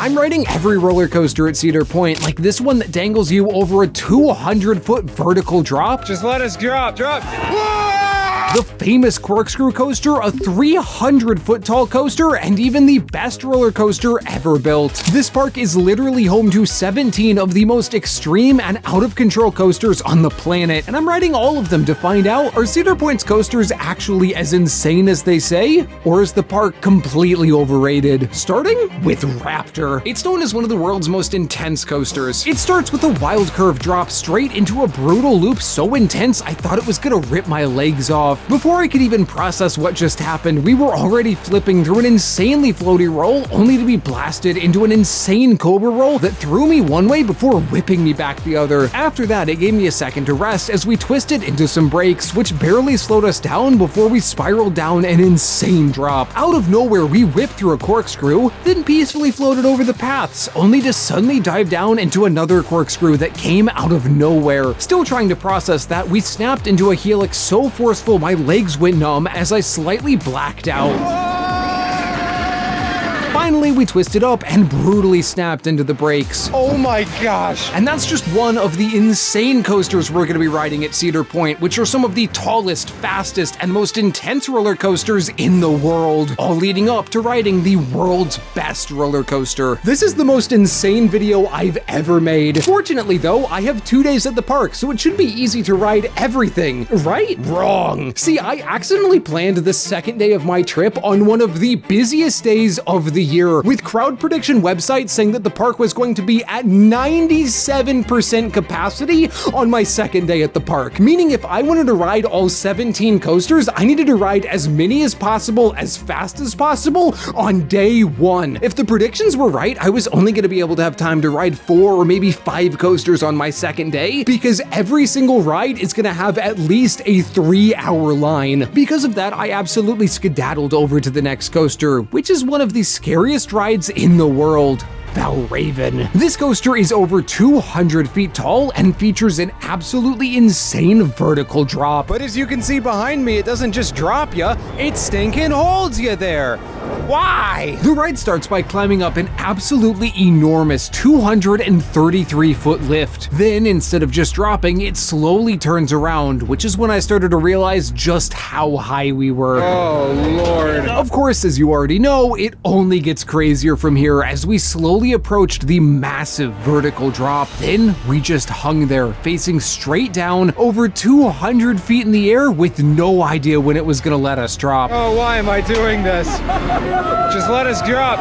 I'm riding every roller coaster at Cedar Point, like this one that dangles you over a 200-foot vertical drop. Just let us drop. The famous Corkscrew coaster, a 300-foot tall coaster, and even the best roller coaster ever built. This park is literally home to 17 of the most extreme and out-of-control coasters on the planet, and I'm riding all of them to find out, are Cedar Point's coasters actually as insane as they say? Or is the park completely overrated? Starting with Raptor. It's known as one of the world's most intense coasters. It starts with a wild curve drop straight into a brutal loop so intense I thought it was gonna rip my legs off. Before I could even process what just happened, we were already flipping through an insanely floaty roll, only to be blasted into an insane cobra roll that threw me one way before whipping me back the other. After that, it gave me a second to rest as we twisted into some brakes, which barely slowed us down before we spiraled down an insane drop. Out of nowhere, we whipped through a corkscrew, then peacefully floated over the paths, only to suddenly dive down into another corkscrew that came out of nowhere. Still trying to process that, we snapped into a helix so forceful my legs went numb as I slightly blacked out. Finally, we twisted up and brutally snapped into the brakes. Oh my gosh. And that's just one of the insane coasters we're gonna be riding at Cedar Point, which are some of the tallest, fastest, and most intense roller coasters in the world, all leading up to riding the world's best roller coaster. This is the most insane video I've ever made. Fortunately though, I have 2 days at the park, so it should be easy to ride everything, right? Wrong. See, I accidentally planned the second day of my trip on one of the busiest days of the year, with crowd prediction websites saying that the park was going to be at 97% capacity on my second day at the park. Meaning if I wanted to ride all 17 coasters, I needed to ride as many as possible, as fast as possible on day one. If the predictions were right, I was only going to be able to have time to ride 4 or maybe 5 coasters on my second day, because every single ride is going to have at least a 3-hour line. Because of that, I absolutely skedaddled over to the next coaster, which is one of the scariest rides in the world. Valravn. This coaster is over 200 feet tall and features an absolutely insane vertical drop. But as you can see behind me, it doesn't just drop ya, it stinking holds you there. Why? The ride starts by climbing up an absolutely enormous 233-foot lift. Then, instead of just dropping, it slowly turns around, which is when I started to realize just how high we were. Oh, Lord. Of course, as you already know, it only gets crazier from here as we slowly approached the massive vertical drop. Then we just hung there, facing straight down over 200 feet in the air with no idea when it was gonna let us drop. Oh, why am I doing this? Just let us drop.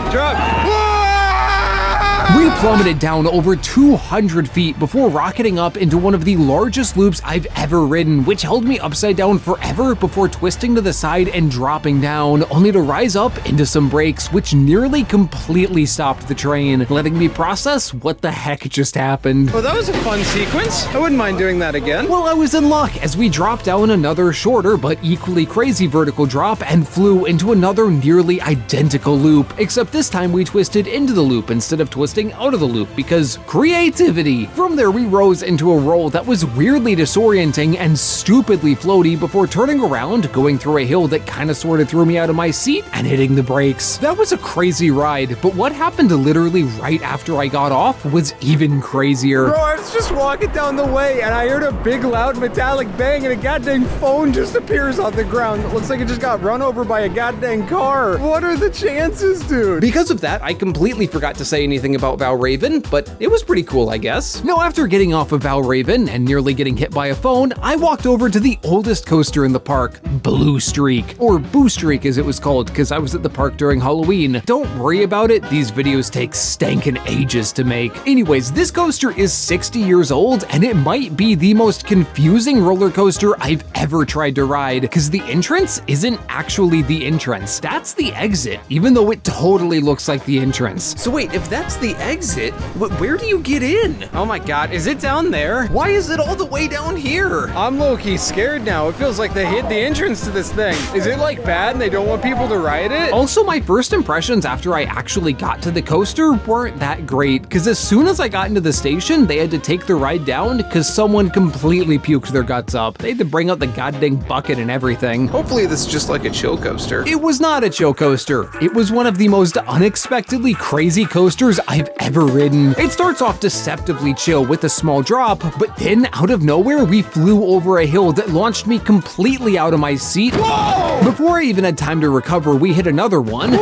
We plummeted down over 200 feet before rocketing up into one of the largest loops I've ever ridden, which held me upside down forever before twisting to the side and dropping down, only to rise up into some brakes, which nearly completely stopped the train, letting me process what the heck just happened. Well, that was a fun sequence. I wouldn't mind doing that again. Well, I was in luck as we dropped down another shorter but equally crazy vertical drop and flew into another nearly identical loop, except this time we twisted into the loop instead of twisting out of the loop, because creativity. From there, we rose into a roll that was weirdly disorienting and stupidly floaty before turning around, going through a hill that kinda sorta threw me out of my seat and hitting the brakes. That was a crazy ride, but what happened literally right after I got off was even crazier. Bro, I was just walking down the way and I heard a big loud metallic bang and a goddamn phone just appears on the ground. It looks like it just got run over by a goddamn car. What are the chances, dude? Because of that, I completely forgot to say anything about Valravn, but it was pretty cool, I guess. Now, after getting off of Valravn and nearly getting hit by a phone, I walked over to the oldest coaster in the park, Blue Streak, or Boo Streak as it was called, because I was at the park during Halloween. Don't worry about it, these videos take stankin' ages to make. Anyways, this coaster is 60 years old, and it might be the most confusing roller coaster I've ever tried to ride, because the entrance isn't actually the entrance. That's the exit, even though it totally looks like the entrance. So wait, if that's the exit? Where do you get in? Oh my god, is it down there? Why is it all the way down here? I'm low-key scared now. It feels like they hid the entrance to this thing. Is it like bad and they don't want people to ride it? Also, my first impressions after I actually got to the coaster weren't that great, because as soon as I got into the station, they had to take the ride down because someone completely puked their guts up. They had to bring out the goddamn bucket and everything. Hopefully this is just like a chill coaster. It was not a chill coaster. It was one of the most unexpectedly crazy coasters I've ever ridden. It starts off deceptively chill with a small drop, but then out of nowhere, we flew over a hill that launched me completely out of my seat. Whoa! Before I even had time to recover, we hit another one. Whoa!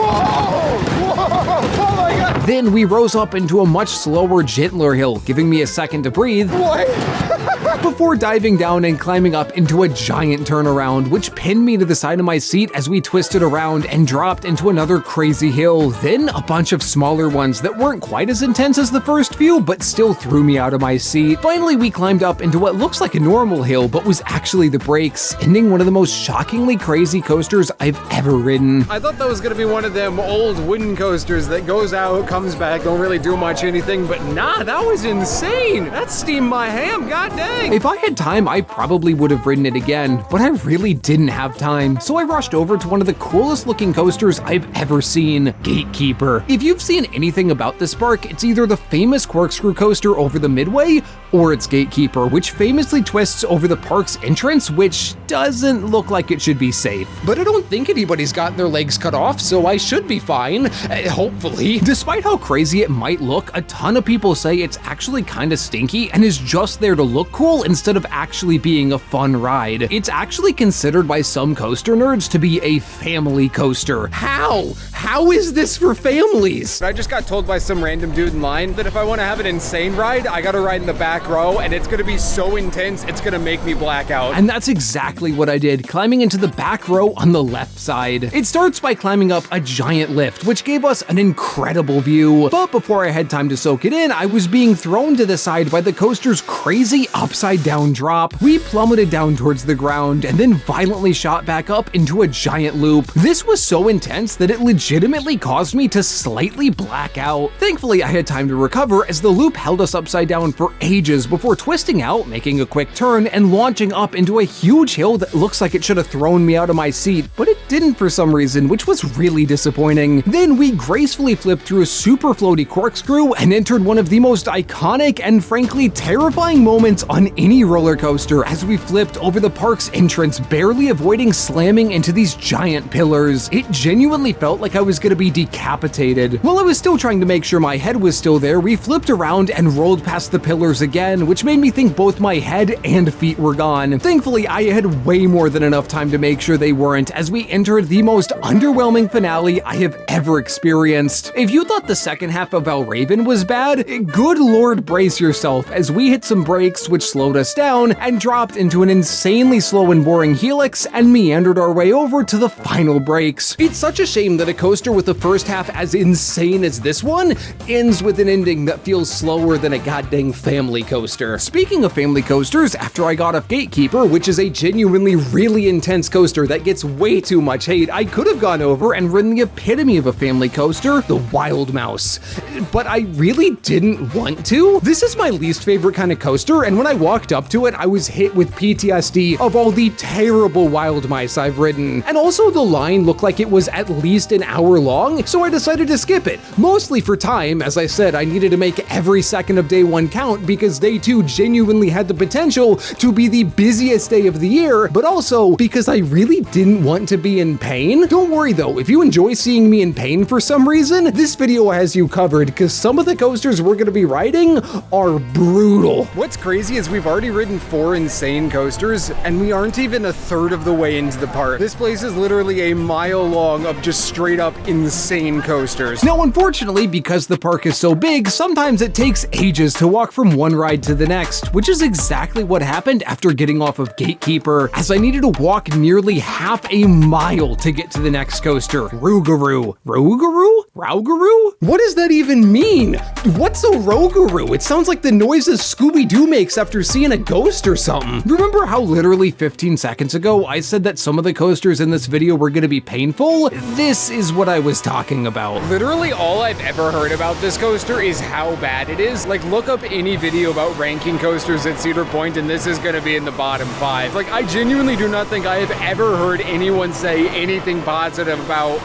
Oh my god! Then we rose up into a much slower, gentler hill, giving me a second to breathe. What? Before diving down and climbing up into a giant turnaround, which pinned me to the side of my seat as we twisted around and dropped into another crazy hill, then a bunch of smaller ones that weren't quite as intense as the first few, but still threw me out of my seat. Finally, we climbed up into what looks like a normal hill, but was actually the brakes, ending one of the most shockingly crazy coasters I've ever ridden. I thought that was gonna be one of them old wooden coasters that goes out, comes back, don't really do much anything, but nah, that was insane. That steamed my ham, god dang. If I had time, I probably would have ridden it again, but I really didn't have time, so I rushed over to one of the coolest looking coasters I've ever seen, Gatekeeper. If you've seen anything about this park, it's either the famous Corkscrew coaster over the Midway, or it's Gatekeeper, which famously twists over the park's entrance, which doesn't look like it should be safe. But I don't think anybody's gotten their legs cut off, so I should be fine, hopefully. Despite how crazy it might look, a ton of people say it's actually kinda stinky and is just there to look cool instead of actually being a fun ride. It's actually considered by some coaster nerds to be a family coaster. How? How is this for families? I just got told by some random dude in line that if I want to have an insane ride, I gotta ride in the back row, and it's gonna be so intense, it's gonna make me black out. And that's exactly what I did, climbing into the back row on the left side. It starts by climbing up a giant lift, which gave us an incredible view. But before I had time to soak it in, I was being thrown to the side by the coaster's crazy upside down drop. We plummeted down towards the ground and then violently shot back up into a giant loop. This was so intense that it legitimately caused me to slightly black out. Thankfully, I had time to recover as the loop held us upside down for ages before twisting out, making a quick turn, and launching up into a huge hill that looks like it should have thrown me out of my seat, but it didn't for some reason, which was really disappointing. Then we gracefully flipped through a super floaty corkscrew and entered one of the most iconic and frankly terrifying moments on any roller coaster as we flipped over the park's entrance, barely avoiding slamming into these giant pillars. It genuinely felt like I was gonna be decapitated. While I was still trying to make sure my head was still there, we flipped around and rolled past the pillars again, which made me think both my head and feet were gone. Thankfully, I had way more than enough time to make sure they weren't as we entered the most underwhelming finale I have ever experienced. If you thought the second half of Valravn was bad, good lord brace yourself as we hit some brakes which slowed us down and dropped into an insanely slow and boring helix and meandered our way over to the final brakes. It's such a shame that a coaster with the first half as insane as this one ends with an ending that feels slower than a goddamn family coaster. Speaking of family coasters, after I got off Gatekeeper, which is a genuinely really intense coaster that gets way too much hate, I could have gone over and ridden the epitome of a family coaster, the Wild Mouse. But I really didn't want to. This is my least favorite kind of coaster, and when I walked up to it, I was hit with PTSD of all the terrible wild mice I've ridden. And also the line looked like it was at least an hour long, so I decided to skip it. Mostly for time, as I said, I needed to make every second of day one count because day two genuinely had the potential to be the busiest day of the year, but also because I really didn't want to be in pain. Don't worry though, if you enjoy seeing me in pain for some reason, this video has you covered because some of the coasters we're gonna be riding are brutal. What's crazy is we've already ridden 4 insane coasters and we aren't even a third of the way into the park. This place is literally a mile long of just straight up insane coasters. Now, unfortunately, because the park is so big, sometimes it takes ages to walk from one ride to the next, which is exactly what happened after getting off of Gatekeeper, as I needed to walk nearly half a mile to get to the next coaster, Rougarou. Rougarou? What does that even mean? What's a Rougarou? It sounds like the noises Scooby-Doo makes after seeing a ghost or something. Remember how literally 15 seconds ago I said that some of the coasters in this video were gonna be painful? This is what I was talking about. Literally all I've ever heard about this coaster is how bad it is. Like, look up any video about ranking coasters at Cedar Point and this is gonna be in the bottom 5. Like, I genuinely do not think I have ever heard anyone say anything positive about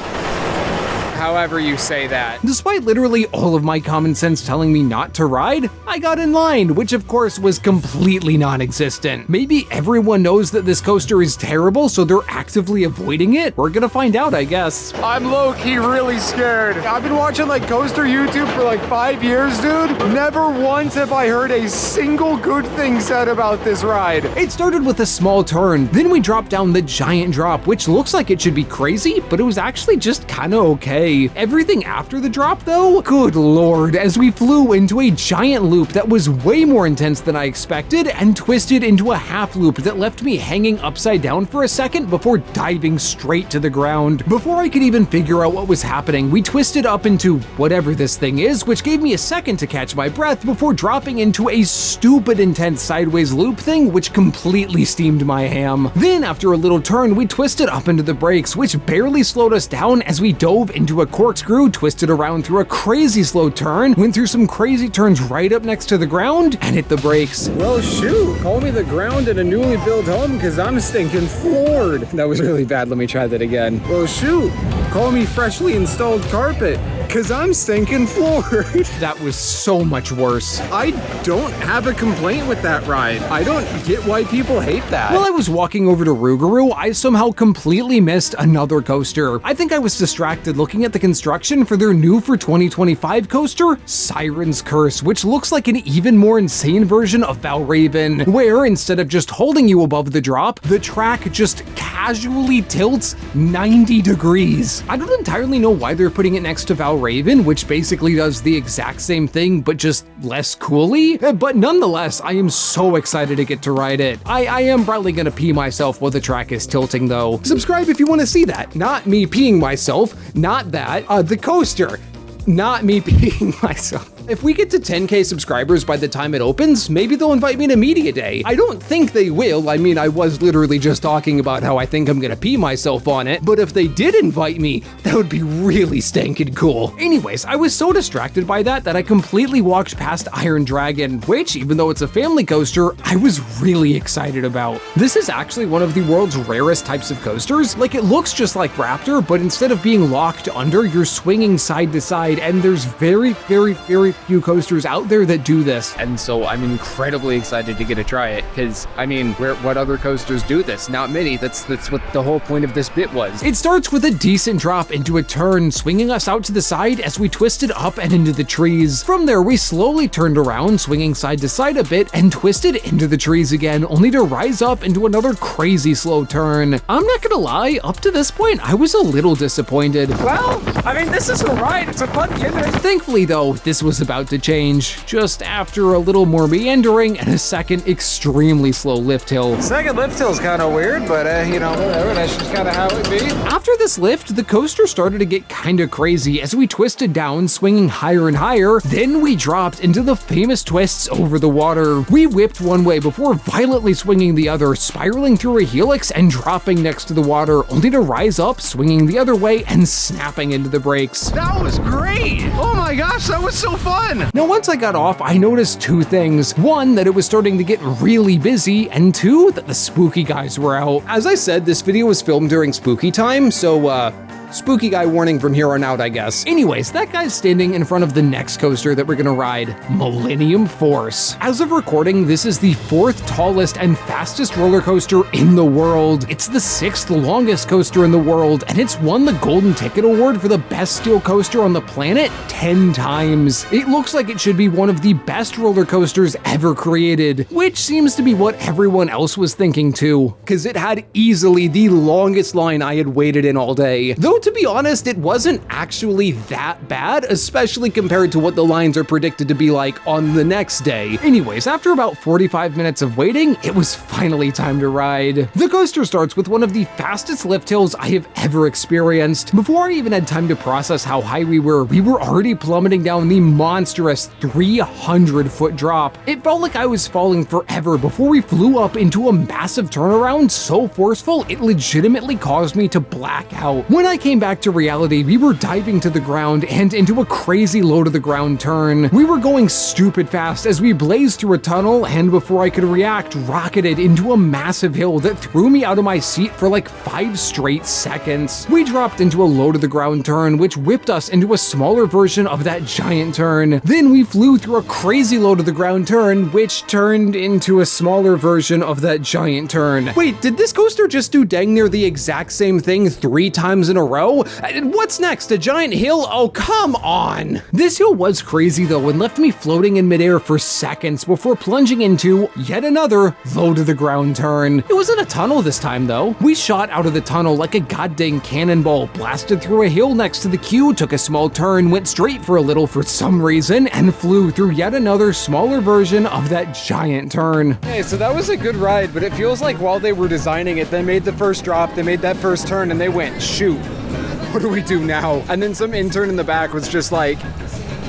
however you say that. Despite literally all of my common sense telling me not to ride, I got in line, which of course was completely non-existent. Maybe everyone knows that this coaster is terrible, so they're actively avoiding it? We're gonna find out, I guess. I'm low-key really scared. I've been watching like coaster YouTube for like 5 years, dude. Never once have I heard a single good thing said about this ride. It started with a small turn, then we dropped down the giant drop, which looks like it should be crazy, but it was actually just kinda okay. Everything after the drop though, good lord, as we flew into a giant loop that was way more intense than I expected and twisted into a half loop that left me hanging upside down for a second before diving straight to the ground. Before I could even figure out what was happening, we twisted up into whatever this thing is, which gave me a second to catch my breath before dropping into a stupid intense sideways loop thing which completely steamed my ham. Then after a little turn, we twisted up into the brakes, which barely slowed us down as we dove into a corkscrew, twisted around through a crazy slow turn, went through some crazy turns right up next to the ground, and hit the brakes. Well, shoot, call me the ground in a newly built home because I'm stinking floored. That was really bad. Let me try that again. Well, shoot, call me freshly installed carpet because I'm stinking floored. That was so much worse. I don't have a complaint with that ride. I don't get why people hate that. While I was walking over to Rougarou, I somehow completely missed another coaster. I think I was distracted looking at the construction for their new for 2025 coaster, Siren's Curse, which looks like an even more insane version of Valravn, where instead of just holding you above the drop, the track just casually tilts 90 degrees. I don't entirely know why they're putting it next to Valravn, which basically does the exact same thing, but just less coolly. But nonetheless, I am so excited to get to ride it. I am probably gonna pee myself while the track is tilting though. Subscribe if you wanna see that. Not me peeing myself, not that. The coaster, not me peeing myself. If we get to 10K subscribers by the time it opens, maybe they'll invite me to Media Day. I don't think they will. I mean, I was literally just talking about how I think I'm gonna pee myself on it, but if they did invite me, that would be really stinking cool. Anyways, I was so distracted by that I completely walked past Iron Dragon, which, even though it's a family coaster, I was really excited about. This is actually one of the world's rarest types of coasters. Like, it looks just like Raptor, but instead of being locked under, you're swinging side to side, and there's very few coasters out there that do this. And so I'm incredibly excited to get to try it because, I mean, what other coasters do this? Not many. That's what the whole point of this bit was. It starts with a decent drop into a turn, swinging us out to the side as we twisted up and into the trees. From there, we slowly turned around, swinging side to side a bit, and twisted into the trees again, only to rise up into another crazy slow turn. I'm not gonna lie, up to this point, I was a little disappointed. Well, I mean, this is a ride. It's a fun gimmick. Thankfully though, this was about to change, just after a little more meandering and a second extremely slow lift hill. Second lift hill's kind of weird, but you know, whatever, that's just kind of how it be. After this lift, the coaster started to get kinda crazy as we twisted down, swinging higher and higher, then we dropped into the famous twists over the water. We whipped one way before violently swinging the other, spiraling through a helix and dropping next to the water, only to rise up, swinging the other way and snapping into the brakes. That was great! Oh my gosh, that was so fun! Now, once I got off, I noticed two things. One, that it was starting to get really busy, and two, that the spooky guys were out. As I said, this video was filmed during spooky time, so spooky guy warning from here on out, I guess. Anyways, that guy's standing in front of the next coaster that we're gonna ride, Millennium Force. As of recording, this is the 4th tallest and fastest roller coaster in the world. It's the 6th longest coaster in the world, and it's won the Golden Ticket Award for the best steel coaster on the planet 10 times. It looks like it should be one of the best roller coasters ever created, which seems to be what everyone else was thinking too, because it had easily the longest line I had waited in all day. Though to be honest, it wasn't actually that bad, especially compared to what the lines are predicted to be like on the next day. Anyways, after about 45 minutes of waiting, it was finally time to ride. The coaster starts with one of the fastest lift hills I have ever experienced. Before I even had time to process how high we were already plummeting down the monstrous 300-foot drop. It felt like I was falling forever before we flew up into a massive turnaround so forceful it legitimately caused me to black out. When I came back to reality, we were diving to the ground and into a crazy low to the ground turn. We were going stupid fast as we blazed through a tunnel, and before I could react, rocketed into a massive hill that threw me out of my seat for like 5 straight seconds. We dropped into a low to the ground turn, which whipped us into a smaller version of that giant turn. Then we flew through a crazy low to the ground turn, which turned into a smaller version of that giant turn. Wait, did this coaster just do dang near the exact same thing 3 times in a row? What's next, a giant hill? Oh, come on! This hill was crazy though and left me floating in midair for seconds before plunging into yet another low to the ground turn. It wasn't a tunnel this time though. We shot out of the tunnel like a goddamn cannonball, blasted through a hill next to the queue, took a small turn, went straight for a little for some reason, and flew through yet another smaller version of that giant turn. Hey, so that was a good ride, but it feels like while they were designing it, they made the first drop, they made that first turn, and they went, shoot, what do we do now? And then some intern in the back was just like,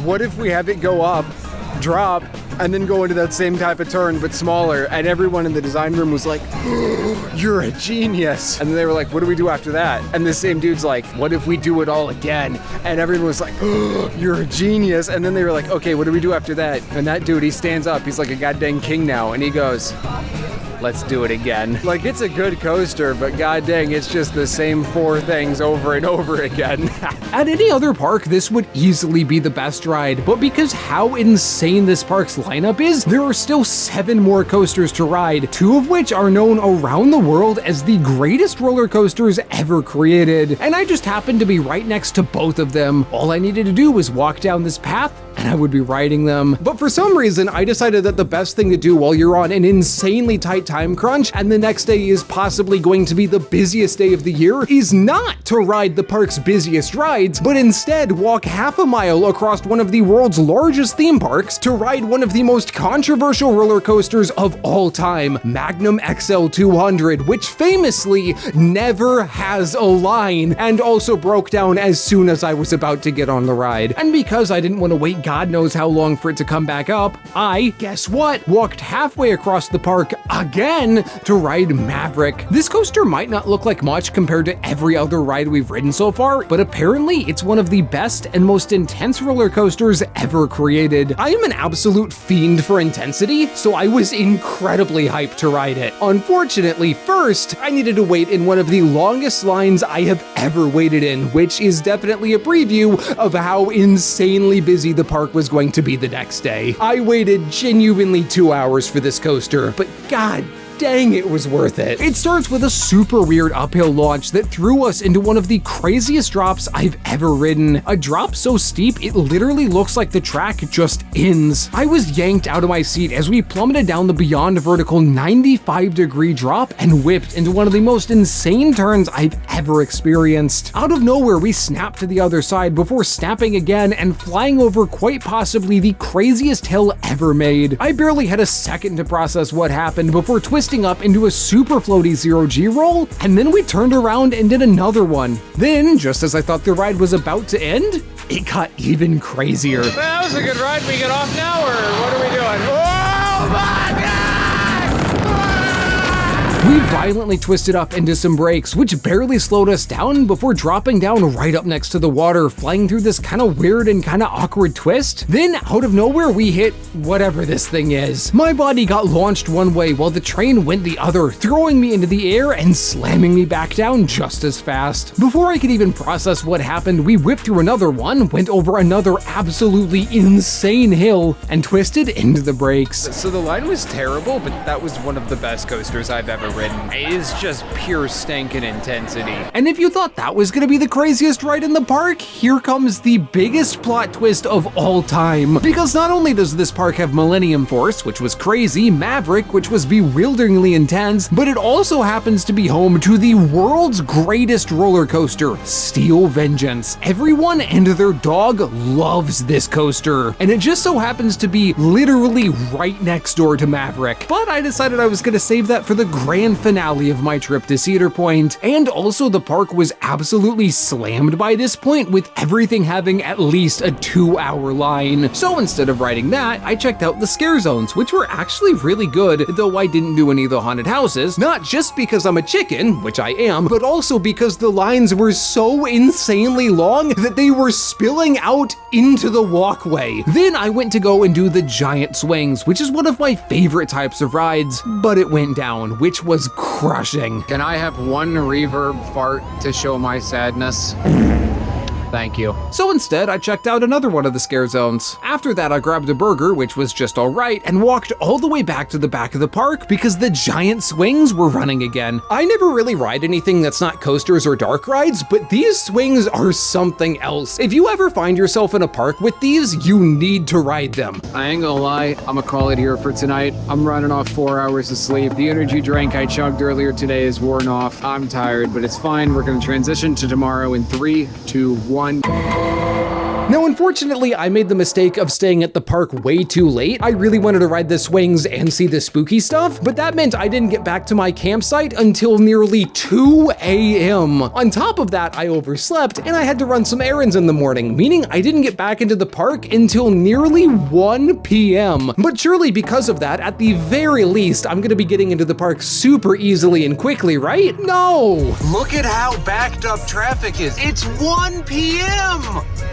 what if we have it go up, drop, and then go into that same type of turn, but smaller? And everyone in the design room was like, oh, you're a genius. And then they were like, what do we do after that? And the same dude's like, what if we do it all again? And everyone was like, oh, you're a genius. And then they were like, okay, what do we do after that? And that dude, he stands up, he's like a goddamn king now, and he goes, let's do it again. Like, it's a good coaster, but god dang, it's just the same 4 things over and over again. At any other park, this would easily be the best ride, but because how insane this park's lineup is, there are still 7 more coasters to ride, 2 of which are known around the world as the greatest roller coasters ever created. And I just happened to be right next to both of them. All I needed to do was walk down this path, and I would be riding them. But for some reason, I decided that the best thing to do while you're on an insanely tight time crunch, and the next day is possibly going to be the busiest day of the year, is not to ride the park's busiest rides, but instead walk half a mile across one of the world's largest theme parks to ride one of the most controversial roller coasters of all time, Magnum XL 200, which famously never has a line, and also broke down as soon as I was about to get on the ride. And because I didn't want to wait God knows how long for it to come back up, I, guess what, walked halfway across the park again to ride Maverick. This coaster might not look like much compared to every other ride we've ridden so far, but apparently it's one of the best and most intense roller coasters ever created. I am an absolute fiend for intensity, so I was incredibly hyped to ride it. Unfortunately, first, I needed to wait in one of the longest lines I have ever waited in, which is definitely a preview of how insanely busy the park was going to be the next day. I waited genuinely 2 hours for this coaster, but god dang, it was worth it. It starts with a super weird uphill launch that threw us into one of the craziest drops I've ever ridden. A drop so steep, it literally looks like the track just ends. I was yanked out of my seat as we plummeted down the beyond vertical 95-degree drop and whipped into one of the most insane turns I've ever experienced. Out of nowhere, we snapped to the other side before snapping again and flying over quite possibly the craziest hill ever made. I barely had a second to process what happened before twisting up into a super floaty 0G roll, and then we turned around and did another one. Then, just as I thought the ride was about to end, it got even crazier. Well, that was a good ride. We get off now, or what are we doing? Oh my god! We violently twisted up into some brakes, which barely slowed us down before dropping down right up next to the water, flying through this kind of weird and kind of awkward twist. Then, out of nowhere, we hit whatever this thing is. My body got launched one way while the train went the other, throwing me into the air and slamming me back down just as fast. Before I could even process what happened, we whipped through another one, went over another absolutely insane hill, and twisted into the brakes. So the line was terrible, but that was one of the best coasters I've ever ridden. It is just pure stinking intensity. And if you thought that was gonna be the craziest ride in the park, here comes the biggest plot twist of all time. Because not only does this park have Millennium Force, which was crazy, Maverick, which was bewilderingly intense, but it also happens to be home to the world's greatest roller coaster, Steel Vengeance. Everyone and their dog loves this coaster, and it just so happens to be literally right next door to Maverick. But I decided I was gonna save that for the grand finale of my trip to Cedar Point, and also the park was absolutely slammed by this point, with everything having at least a 2-hour line. So instead of riding that, I checked out the scare zones, which were actually really good, though I didn't do any of the haunted houses, not just because I'm a chicken, which I am, but also because the lines were so insanely long that they were spilling out into the walkway. Then I went to go and do the giant swings, which is one of my favorite types of rides, but it went down, which was crushing. Can I have one reverb fart to show my sadness? Thank you. So instead, I checked out another one of the scare zones. After that, I grabbed a burger, which was just all right, and walked all the way back to the back of the park because the giant swings were running again. I never really ride anything that's not coasters or dark rides, but these swings are something else. If you ever find yourself in a park with these, you need to ride them. I ain't gonna lie, I'm gonna call it here for tonight. I'm running off 4 hours of sleep. The energy drink I chugged earlier today is worn off. I'm tired, but it's fine. We're gonna transition to tomorrow in 3, 2, 1. Now, unfortunately, I made the mistake of staying at the park way too late. I really wanted to ride the swings and see the spooky stuff, but that meant I didn't get back to my campsite until nearly 2 a.m. On top of that, I overslept and I had to run some errands in the morning, meaning I didn't get back into the park until nearly 1 p.m. But surely because of that, at the very least, I'm gonna be getting into the park super easily and quickly, right? No! Look at how backed up traffic is. It's 1 p.m.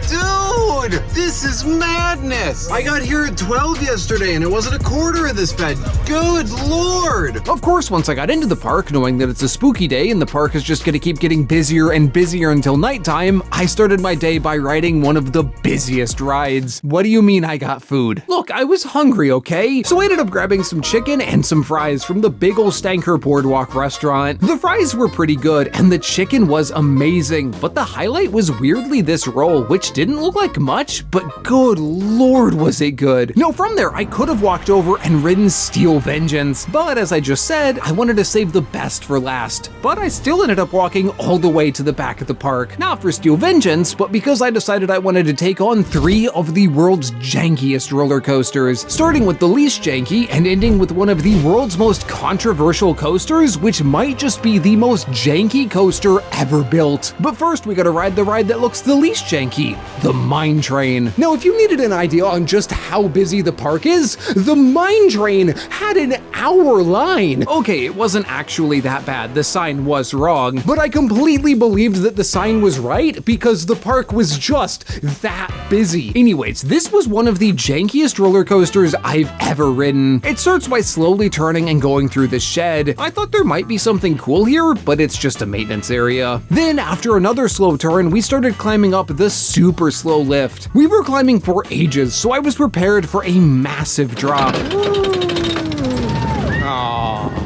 Dude, this is madness. I got here at 12 yesterday and it wasn't a quarter of this bad. Good Lord. Of course, once I got into the park, knowing that it's a spooky day and the park is just gonna keep getting busier and busier until nighttime, I started my day by riding one of the busiest rides. What do you mean I got food? Look, I was hungry, okay? So I ended up grabbing some chicken and some fries from the big ol' Stanker Boardwalk restaurant. The fries were pretty good and the chicken was amazing, but the highlight was weirdly this roll, which didn't look like much, but good Lord was it good. No, from there I could have walked over and ridden Steel Vengeance, but as I just said, I wanted to save the best for last. But I still ended up walking all the way to the back of the park, not for Steel Vengeance, but because I decided I wanted to take on 3 of the world's jankiest roller coasters, starting with the least janky and ending with one of the world's most controversial coasters, which might just be the most janky coaster ever built. But first we gotta ride the ride that looks the least janky, the Mine Train. Now, if you needed an idea on just how busy the park is, the Mine Train had an hour line. Okay, it wasn't actually that bad. The sign was wrong, but I completely believed that the sign was right because the park was just that busy. Anyways, this was one of the jankiest roller coasters I've ever ridden. It starts by slowly turning and going through the shed. I thought there might be something cool here, but it's just a maintenance area. Then, after another slow turn, we started climbing up the super slow lift. We were climbing for ages, so I was prepared for a massive drop.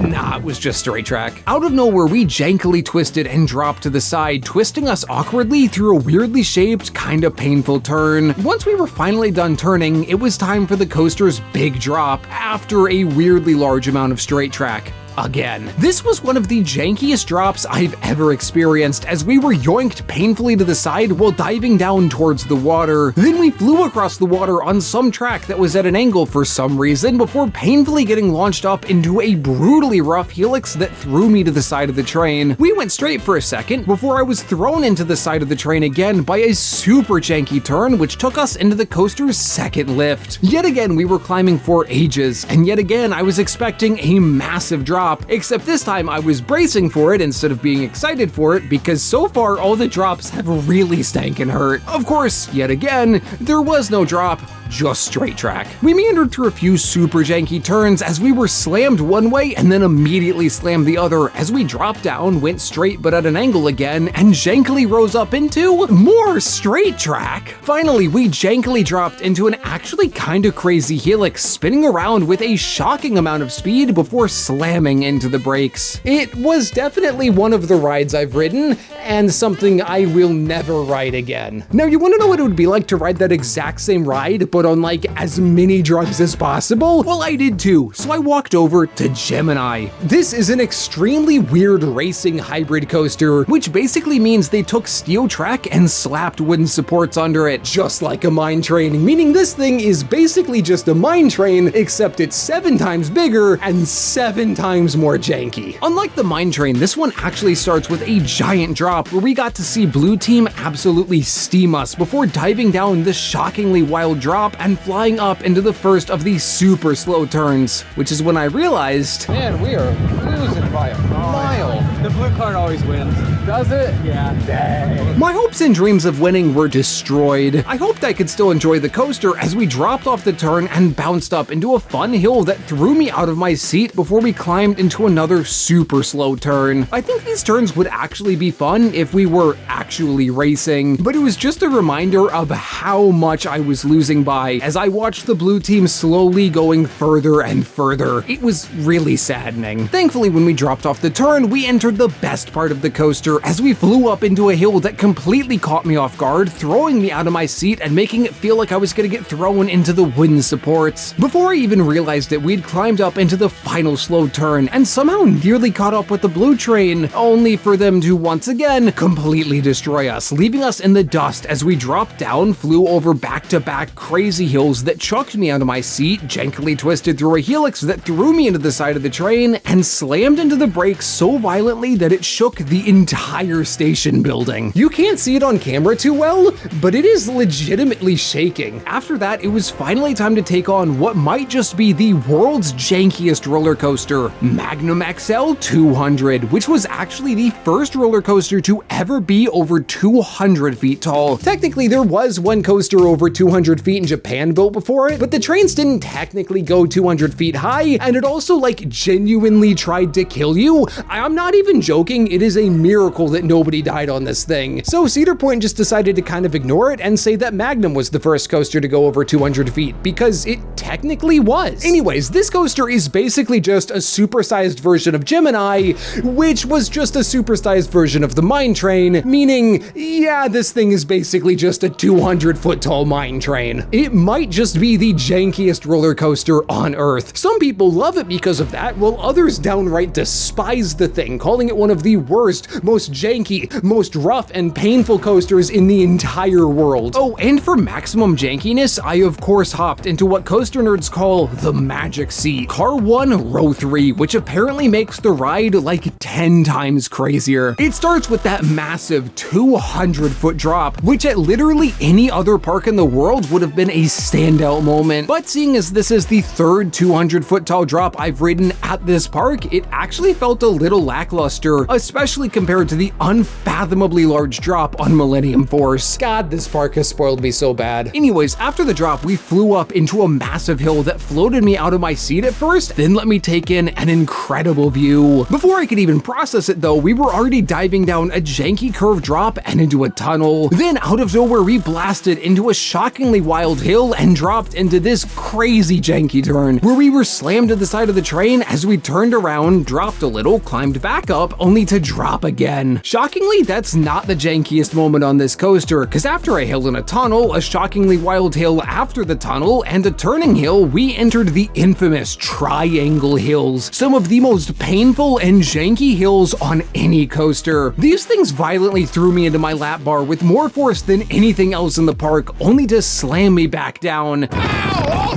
Nah, it was just straight track. Out of nowhere, we jankily twisted and dropped to the side, twisting us awkwardly through a weirdly shaped, kinda painful turn. Once we were finally done turning, it was time for the coaster's big drop after a weirdly large amount of straight track. Again. This was one of the jankiest drops I've ever experienced, as we were yoinked painfully to the side while diving down towards the water. Then we flew across the water on some track that was at an angle for some reason before painfully getting launched up into a brutally rough helix that threw me to the side of the train. We went straight for a second before I was thrown into the side of the train again by a super janky turn which took us into the coaster's second lift. Yet again, we were climbing for ages, and yet again I was expecting a massive drop. Except this time I was bracing for it instead of being excited for it because so far all the drops have really stank and hurt. Of course, yet again, there was no drop, just straight track. We meandered through a few super janky turns as we were slammed one way and then immediately slammed the other as we dropped down, went straight but at an angle again, and jankily rose up into more straight track. Finally, we jankily dropped into an actually kinda crazy helix, spinning around with a shocking amount of speed before slamming into the brakes. It was definitely one of the rides I've ridden, and something I will never ride again. Now, you wanna know what it would be like to ride that exact same ride, but on like as many drugs as possible? Well, I did too, so I walked over to Gemini. This is an extremely weird racing hybrid coaster, which basically means they took steel track and slapped wooden supports under it, just like a mine train, meaning this thing is basically just a mine train, except it's 7 times bigger and 7 times more janky. Unlike the mine train, this one actually starts with a giant drop where we got to see Blue Team absolutely steam us before diving down this shockingly wild drop and flying up into the first of these super slow turns, which is when I realized, Man, we are losing by a mile. The blue card always wins. Does it? Yeah. Dang. my hopes and dreams of winning were destroyed. I hoped I could still enjoy the coaster as we dropped off the turn and bounced up into a fun hill that threw me out of my seat before we climbed into another super slow turn. I think these turns would actually be fun if we were actually racing, but it was just a reminder of how much I was losing by as I watched the Blue Team slowly going further and further. It was really saddening. Thankfully, when we dropped off the turn, we entered the best part of the coaster as we flew up into a hill that completely caught me off guard, throwing me out of my seat and making it feel like I was gonna get thrown into the wooden supports. Before I even realized it, we'd climbed up into the final slow turn and somehow nearly caught up with the blue train, only for them to once again completely destroy us, leaving us in the dust as we dropped down, flew over back-to-back crazy hills that chucked me out of my seat, jankily twisted through a helix that threw me into the side of the train, and slammed into the brakes so violently that it shook the entire station building. You can't see it on camera too well, but it is legitimately shaking. After that, it was finally time to take on what might just be the world's jankiest roller coaster, Magnum XL 200, which was actually the first roller coaster to ever be over 200 feet tall. Technically, there was one coaster over 200 feet in Japan built before it, but the trains didn't technically go 200 feet high, and it also like genuinely tried to kill you. I'm not even joking, it is a miracle that nobody died on this thing. So Cedar Point just decided to kind of ignore it and say that Magnum was the first coaster to go over 200 feet, because it technically was. Anyways, this coaster is basically just a supersized version of Gemini, which was just a supersized version of the mine train, meaning, yeah, this thing is basically just a 200-foot tall mine train. It might just be the jankiest roller coaster on Earth. Some people love it because of that, while others downright despise the thing, calling it one of the worst, most janky, most rough and painful coasters in the entire world. Oh, and for maximum jankiness, I of course hopped into what coaster nerds call the magic seat, Car 1 Row 3, which apparently makes the ride like 10 times crazier. It starts with that massive 200-foot drop, which at literally any other park in the world would have been a standout moment. But seeing as this is the third 200-foot tall drop I've ridden at this park, it actually felt a little lackluster, especially compared to the unfathomably large drop on Millennium Force. God, this park has spoiled me so bad. Anyways, after the drop, we flew up into a massive hill that floated me out of my seat at first, then let me take in an incredible view. Before I could even process it though, we were already diving down a janky curved drop and into a tunnel. Then out of nowhere, we blasted into a shockingly wild hill and dropped into this crazy janky turn, where we were slammed to the side of the train as we turned around, dropped a little, climbed back up, only to drop again. Shockingly, that's not the jankiest moment on this coaster, because after a hill in a tunnel, a shockingly wild hill after the tunnel, and a turning hill, we entered the infamous Triangle Hills, some of the most painful and janky hills on any coaster. These things violently threw me into my lap bar with more force than anything else in the park, only to slam me back down.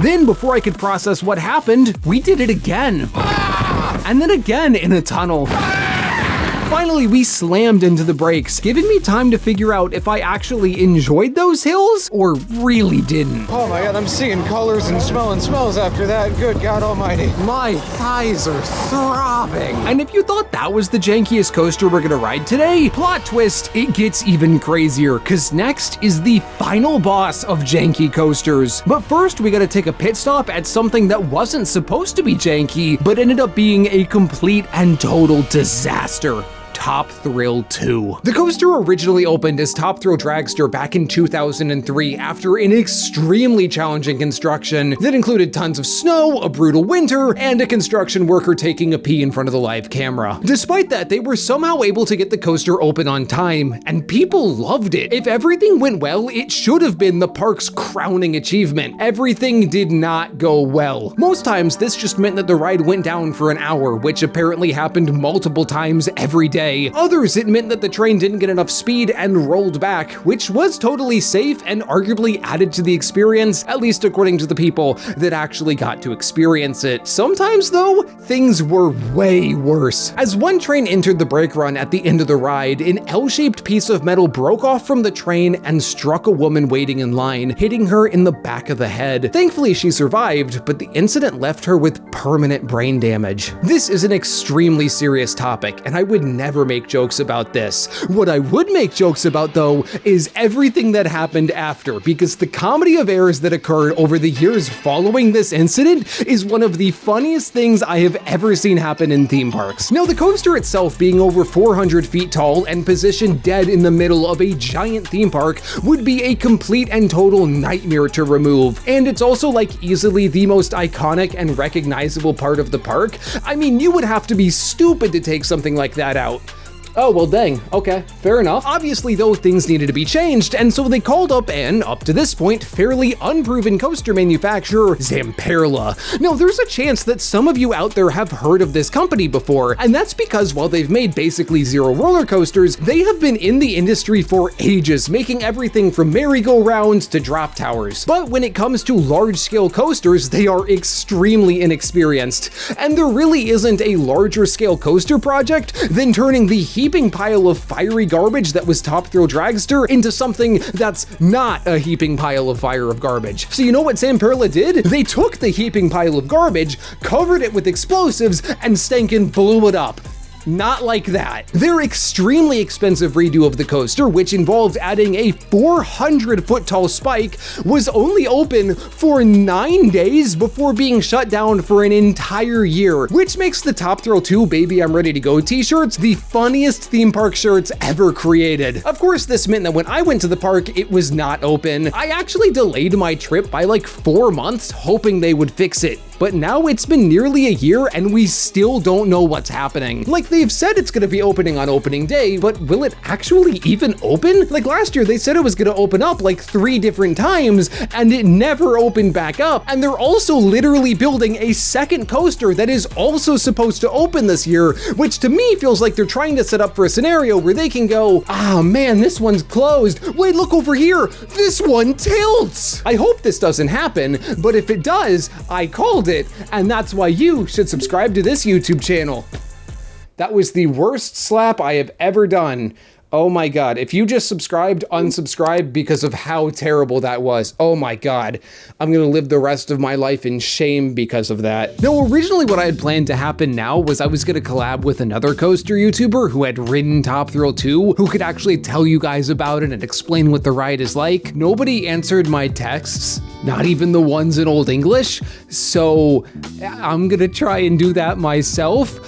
Then, before I could process what happened, we did it again. And then again in a tunnel. Finally, we slammed into the brakes, giving me time to figure out if I actually enjoyed those hills or really didn't. Oh my god, I'm seeing colors and smelling smells after that. Good God almighty. My thighs are throbbing. And if you thought that was the jankiest coaster we're gonna ride today, plot twist, it gets even crazier, cause next is the final boss of janky coasters. But first, we gotta take a pit stop at something that wasn't supposed to be janky, but ended up being a complete and total disaster. Top Thrill 2. The coaster originally opened as Top Thrill Dragster back in 2003 after an extremely challenging construction that included tons of snow, a brutal winter, and a construction worker taking a pee in front of the live camera. Despite that, they were somehow able to get the coaster open on time, and people loved it. If everything went well, it should have been the park's crowning achievement. Everything did not go well. Most times, this just meant that the ride went down for an hour, which apparently happened multiple times every day. Others, it meant that the train didn't get enough speed and rolled back, which was totally safe and arguably added to the experience, at least according to the people that actually got to experience it. Sometimes though, things were way worse. As one train entered the brake run at the end of the ride, an L-shaped piece of metal broke off from the train and struck a woman waiting in line, hitting her in the back of the head. Thankfully, she survived, but the incident left her with permanent brain damage. This is an extremely serious topic, and I would never make jokes about this. What I would make jokes about though is everything that happened after, because the comedy of errors that occurred over the years following this incident is one of the funniest things I have ever seen happen in theme parks. Now, the coaster itself being over 400 feet tall and positioned dead in the middle of a giant theme park would be a complete and total nightmare to remove. And it's also like easily the most iconic and recognizable part of the park. I mean, you would have to be stupid to take something like that out. Oh, well dang, okay, fair enough. Obviously though, things needed to be changed, and so they called up an, up to this point, fairly unproven coaster manufacturer, Zamperla. Now, there's a chance that some of you out there have heard of this company before, and that's because while they've made basically zero roller coasters, they have been in the industry for ages, making everything from merry-go-rounds to drop towers. But when it comes to large-scale coasters, they are extremely inexperienced, and there really isn't a larger-scale coaster project than turning the heaping pile of fiery garbage that was Top Thrill Dragster into something that's not a heaping pile of fire of garbage. So you know what Zamperla did? They took the heaping pile of garbage, covered it with explosives, and stankin' blew it up. Not like that. Their extremely expensive redo of the coaster, which involved adding a 400-foot tall spike, was only open for 9 days before being shut down for an entire year, which makes the Top Thrill 2 Baby I'm Ready to Go t-shirts the funniest theme park shirts ever created. Of course, this meant that when I went to the park, it was not open. I actually delayed my trip by like 4 months, hoping they would fix it. But now it's been nearly a year and we still don't know what's happening. Like, they've said it's gonna be opening on opening day, but will it actually even open? Like last year, they said it was gonna open up like 3 different times and it never opened back up. And they're also literally building a second coaster that is also supposed to open this year, which to me feels like they're trying to set up for a scenario where they can go, ah man, this one's closed. Wait, look over here. This one tilts. I hope this doesn't happen, but if it does, I called it, and that's why you should subscribe to this YouTube channel. That was the worst slap I have ever done. Oh my God, if you just subscribed, unsubscribe because of how terrible that was. Oh my God, I'm gonna live the rest of my life in shame because of that. Now, originally what I had planned to happen now was I was gonna collab with another coaster YouTuber who had ridden Top Thrill 2, who could actually tell you guys about it and explain what the ride is like. Nobody answered my texts, not even the ones in Old English, so I'm gonna try and do that myself.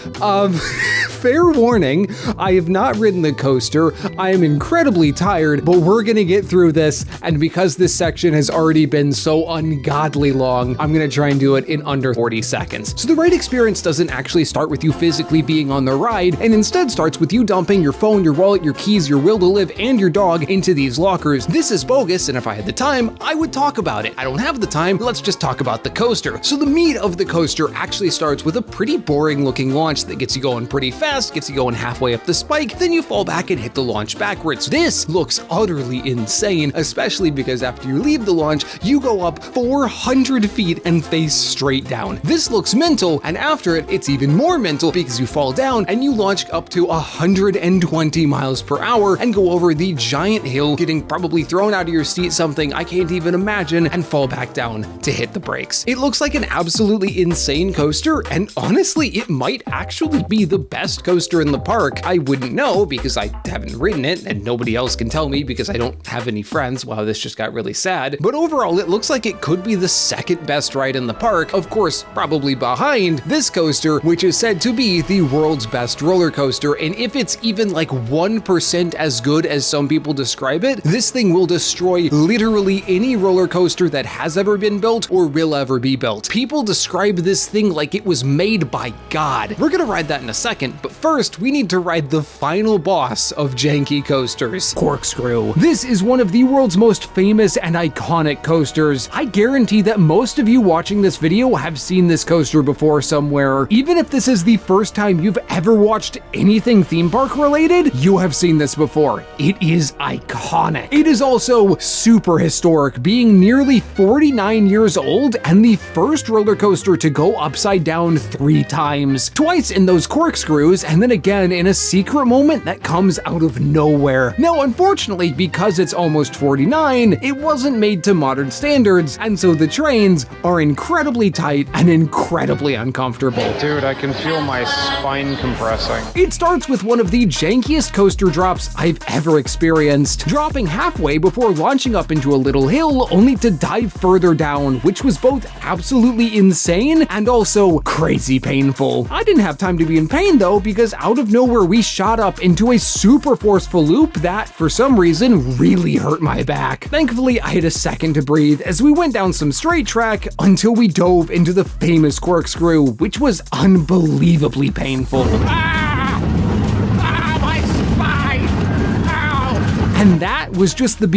Fair warning, I have not ridden the coaster. I am incredibly tired, but we're gonna get through this, and because this section has already been so ungodly long, I'm gonna try and do it in under 40 seconds. So the ride experience doesn't actually start with you physically being on the ride, and instead starts with you dumping your phone, your wallet, your keys, your will to live, and your dog into these lockers. This is bogus, and if I had the time, I would talk about it. I don't have the time, let's just talk about the coaster. So the meat of the coaster actually starts with a pretty boring looking launch that gets you going pretty fast, gets you going halfway up the spike, then you fall back and hit the launch backwards. This looks utterly insane, especially because after you leave the launch, you go up 400 feet and face straight down. This looks mental, and after it, it's even more mental because you fall down and you launch up to 120 miles per hour and go over the giant hill, getting probably thrown out of your seat, something I can't even imagine, and fall back down to hit the brakes. It looks like an absolutely insane coaster, and honestly, it might actually be the best coaster in the park. I wouldn't know because I haven't ridden it, and nobody else can tell me because I don't have any friends. Wow, this just got really sad. But overall, it looks like it could be the second best ride in the park, of course, probably behind this coaster, which is said to be the world's best roller coaster. And if it's even like 1% as good as some people describe it, this thing will destroy literally any roller coaster that has ever been built or will ever be built. People describe this thing like it was made by God. We're gonna ride that in a second, but first we need to ride the final boss of janky coasters, Corkscrew. This is one of the world's most famous and iconic coasters. I guarantee that most of you watching this video have seen this coaster before somewhere. Even if this is the first time you've ever watched anything theme park related, you have seen this before. It is iconic. It is also super historic, being nearly 49 years old and the first roller coaster to go upside down 3 times. Twice in those corkscrews, and then again in a secret moment that comes out of nowhere. Now, unfortunately, because it's almost 49, it wasn't made to modern standards, and so the trains are incredibly tight and incredibly uncomfortable. Dude, I can feel my spine compressing. It starts with one of the jankiest coaster drops I've ever experienced, dropping halfway before launching up into a little hill only to dive further down, which was both absolutely insane and also crazy painful. I didn't have time to be in pain though, because out of nowhere we shot up into a super forceful loop that, for some reason, really hurt my back. Thankfully, I had a second to breathe as we went down some straight track until we dove into the famous corkscrew, which was unbelievably painful. My spine! Ow! And that was just the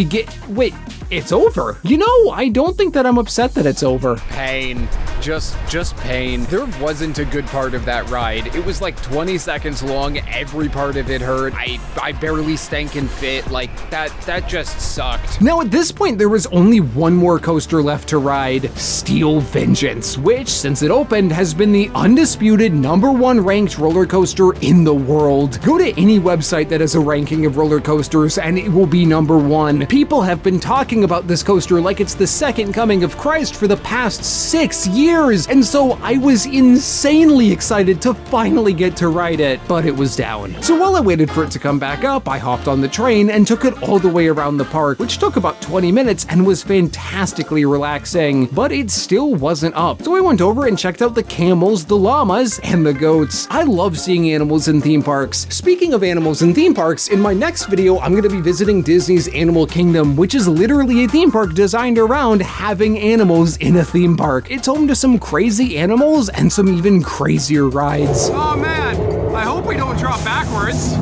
wait, it's over. You know, I don't think that I'm upset that it's over. Pain. Just pain. There wasn't a good part of that ride. It was like 20 seconds long. Every part of it hurt. I barely stank and fit. Like, that just sucked. Now, at this point, there was only one more coaster left to ride, Steel Vengeance, which, since it opened, has been the undisputed #1 ranked roller coaster in the world. Go to any website that has a ranking of roller coasters, and it will be #1. People have been talking about this coaster like it's the second coming of Christ for the past 6 years. And so I was insanely excited to finally get to ride it, but it was down. So while I waited for it to come back up, I hopped on the train and took it all the way around the park, which took about 20 minutes and was fantastically relaxing, but it still wasn't up. So I went over and checked out the camels, the llamas, and the goats. I love seeing animals in theme parks. Speaking of animals in theme parks, in my next video, I'm going to be visiting Disney's Animal Kingdom, which is literally a theme park designed around having animals in a theme park. It's home to some crazy animals and some even crazier rides. Oh man, I hope we don't drop backwards.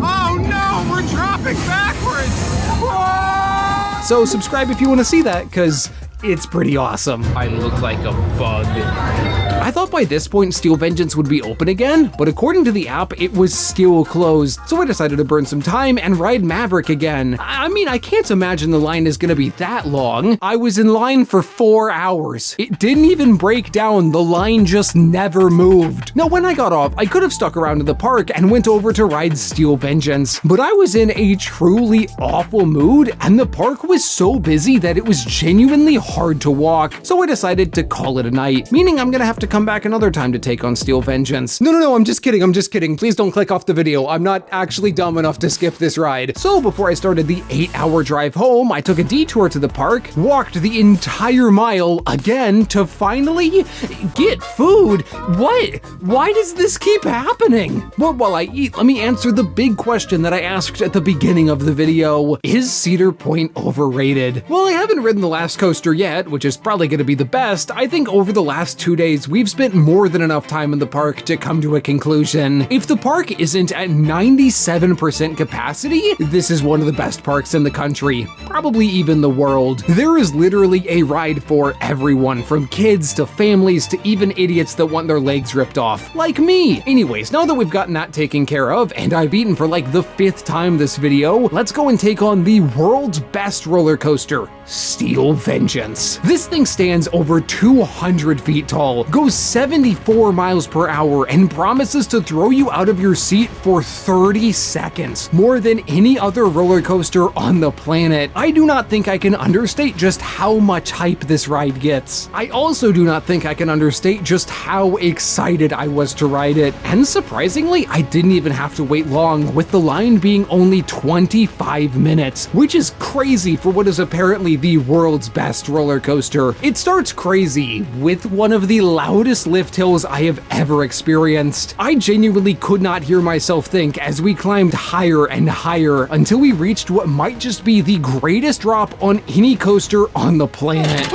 Oh no, we're dropping backwards. Whoa! So subscribe if you want to see that, because it's pretty awesome. I look like a bug. I thought by this point Steel Vengeance would be open again, but according to the app, it was still closed. So I decided to burn some time and ride Maverick again. I mean, I can't imagine the line is gonna be that long. I was in line for 4 hours. It didn't even break down, the line just never moved. Now, when I got off, I could have stuck around in the park and went over to ride Steel Vengeance, but I was in a truly awful mood, and the park was so busy that it was genuinely hard to walk. So I decided to call it a night, meaning I'm gonna have to come back another time to take on Steel Vengeance. No, I'm just kidding. Please don't click off the video. I'm not actually dumb enough to skip this ride. So before I started the 8-hour drive home, I took a detour to the park, walked the entire mile again to finally get food. What? Why does this keep happening? Well, while I eat, let me answer the big question that I asked at the beginning of the video. Is Cedar Point overrated? Well, I haven't ridden the last coaster yet, which is probably going to be the best, I think over the last 2 days, we've spent more than enough time in the park to come to a conclusion. If the park isn't at 97% capacity, this is one of the best parks in the country, probably even the world. There is literally a ride for everyone, from kids to families to even idiots that want their legs ripped off, like me. Anyways, now that we've gotten that taken care of, and I've eaten for like the 5th time this video, let's go and take on the world's best roller coaster, Steel Vengeance. This thing stands over 200 feet tall, goes 74 miles per hour, and promises to throw you out of your seat for 30 seconds, more than any other roller coaster on the planet. I do not think I can understate just how much hype this ride gets. I also do not think I can understate just how excited I was to ride it, and surprisingly, I didn't even have to wait long, with the line being only 25 minutes, which is crazy for what is apparently the world's best roller coaster. It starts crazy with one of the loudest lift hills I have ever experienced. I genuinely could not hear myself think as we climbed higher and higher until we reached what might just be the greatest drop on any coaster on the planet.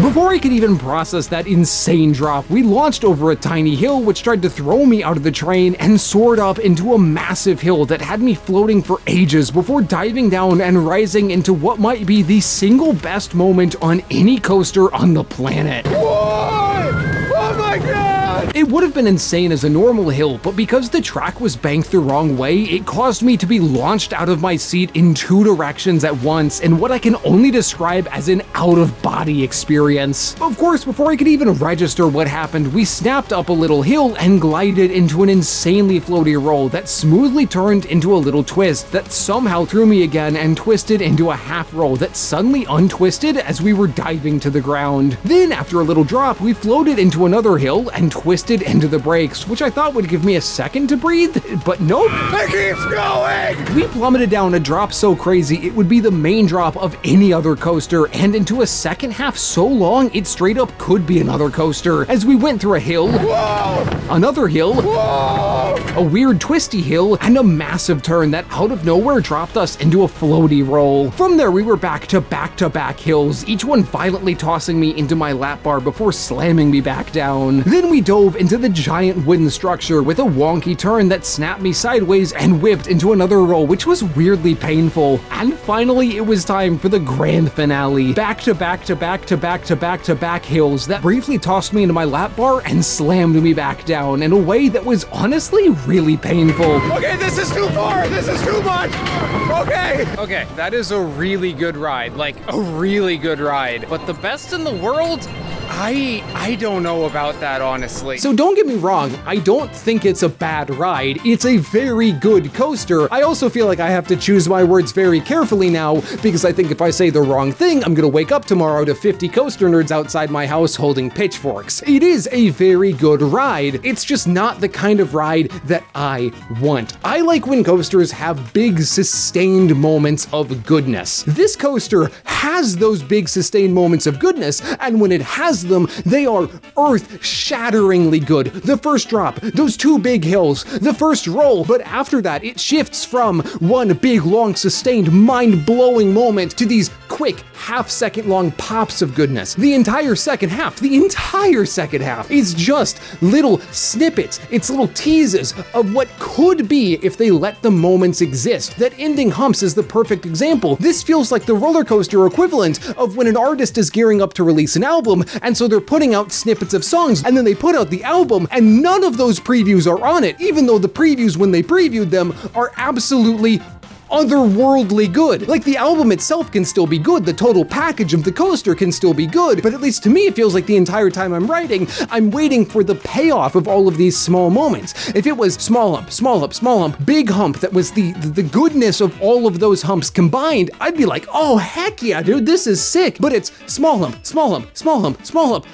Before I could even process that insane drop, we launched over a tiny hill which tried to throw me out of the train and soared up into a massive hill that had me floating for ages before diving down and rising into what might be the single best moment on any coaster on the planet. Oh my god! It would have been insane as a normal hill, but because the track was banked the wrong way, it caused me to be launched out of my seat in 2 directions at once in what I can only describe as an out-of-body experience. Of course, before I could even register what happened, we snapped up a little hill and glided into an insanely floaty roll that smoothly turned into a little twist that somehow threw me again and twisted into a half roll that suddenly untwisted as we were diving to the ground. Then, after a little drop, we floated into another hill and twisted into the brakes, which I thought would give me a second to breathe, but nope. It keeps going! We plummeted down a drop so crazy it would be the main drop of any other coaster, and into a second half so long it straight up could be another coaster, as we went through a hill, another hill, a weird twisty hill, and a massive turn that out of nowhere dropped us into a floaty roll. From there we were back to back hills, each one violently tossing me into my lap bar before slamming me back down. Then we dove into the giant wooden structure with a wonky turn that snapped me sideways and whipped into another roll, which was weirdly painful. And finally, it was time for the grand finale. Back to back hills that briefly tossed me into my lap bar and slammed me back down in a way that was honestly really painful. Okay, this is too far! This is too much! Okay, that is a really good ride. Like, a really good ride. But the best in the world? I don't know about that, honestly. So don't get me wrong, I don't think it's a bad ride. It's a very good coaster. I also feel like I have to choose my words very carefully now, because I think if I say the wrong thing, I'm gonna wake up tomorrow to 50 coaster nerds outside my house holding pitchforks. It is a very good ride. It's just not the kind of ride that I want. I like when coasters have big sustained moments of goodness. This coaster has those big sustained moments of goodness, and when it has them, they are earth-shatteringly good. The first drop, those 2 big hills, the first roll, but after that, it shifts from one big, long, sustained, mind-blowing moment to these quick, half-second long pops of goodness. The entire second half is just little snippets. It's little teases of what could be if they let the moments exist. That ending humps is the perfect example. This feels like the roller coaster equivalent of when an artist is gearing up to release an album, and so they're putting out snippets of songs, and then they put out the album, and none of those previews are on it, even though the previews, when they previewed them, are absolutely otherworldly good. Like, the album itself can still be good, the total package of the coaster can still be good, but at least to me it feels like the entire time I'm writing, I'm waiting for the payoff of all of these small moments. If it was small hump, big hump, that was the goodness of all of those humps combined, I'd be like, oh heck yeah, dude, this is sick. But it's small hump,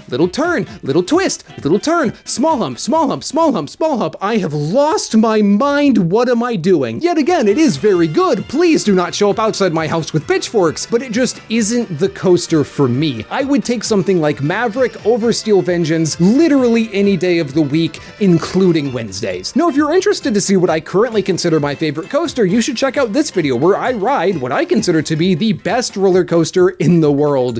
little turn, little twist, little turn, small hump. I have lost my mind. What am I doing? Yet again, it is very good. good. Please do not show up outside my house with pitchforks, but it just isn't the coaster for me. I would take something like Maverick over Steel Vengeance literally any day of the week, including Wednesdays. Now, if you're interested to see what I currently consider my favorite coaster, you should check out this video where I ride what I consider to be the best roller coaster in the world.